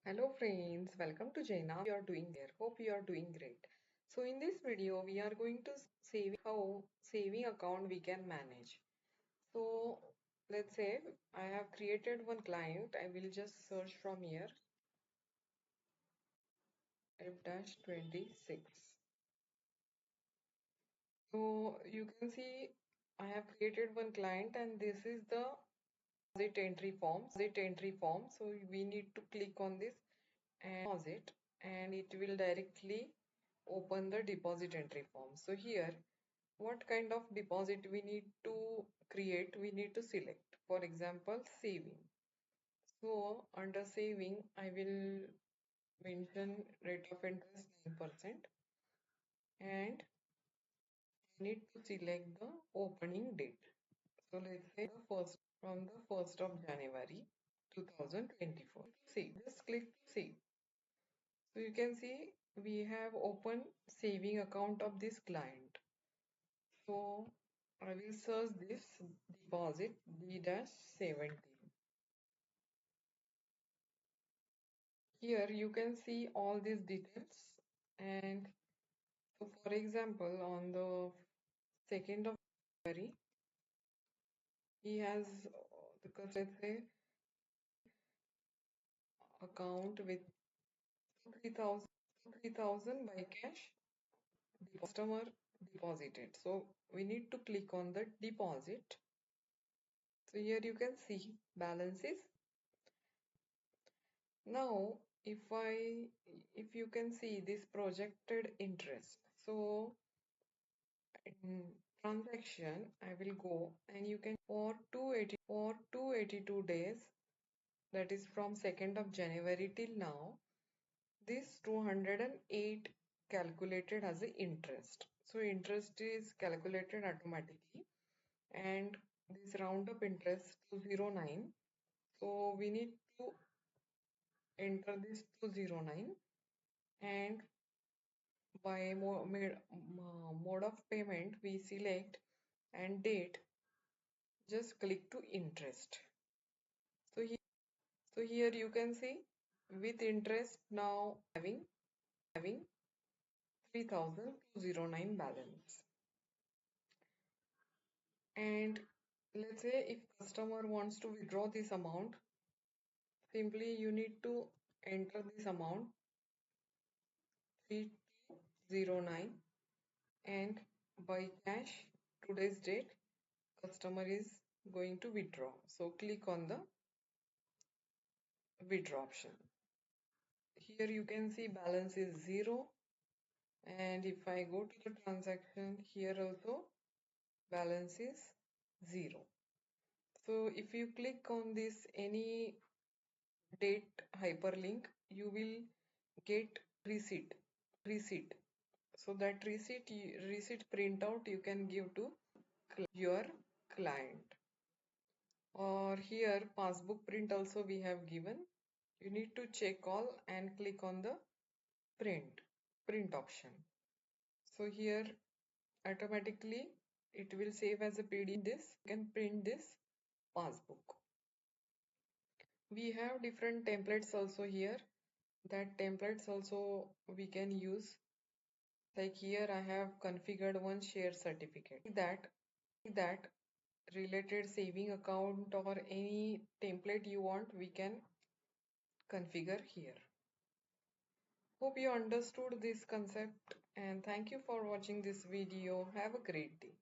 Hello friends, welcome to Jainam. You are doing there. Hope you are doing great. So in this video, we are going to how saving account we can manage. So let's say I have created one client. I will just search from here F-26. So you can see I have created one client and this is the deposit entry form. So we need to click on this and deposit and it will directly open the deposit entry form. So here what kind of deposit we need to create, we need to select. For example, saving. So under saving I will mention rate of interest 9% and I need to select the opening date. So let's say the first from the 1st of January 2024. Save. Just click save. So you can see we have opened saving account of this client. So I will search this deposit D-17. Here you can see all these details and so for example on the 2nd of February he has the let's say account with 3,000 by cash customer deposited. So we need to click on the deposit. So here you can see balances. Now if you can see this projected interest. So in transaction I will go and you can for 282 days, that is from 2nd of January till now, this 208 calculated as a interest. So interest is calculated automatically and this round up interest 209. So we need to enter this 209 and by mode of payment we select and date, just click to interest. So here you can see with interest now having 3,209 balance. And let's say if customer wants to withdraw this amount, simply you need to enter this amount 3,209 and by cash today's date customer is going to withdraw. So click on the withdraw option. Here you can see balance is 0 and if I go to the transaction, here also balance is 0. So if you click on this any date hyperlink, you will get receipt. So that receipt printout you can give to your client. Or here passbook print also we have given. You need to check all and click on the print option. So here automatically it will save as a PDF. This you can print this passbook. We have different templates also here. That templates also we can use. Like here I have configured one share certificate. That related saving account or any template you want, we can configure here. Hope you understood this concept and thank you for watching this video. Have a great day.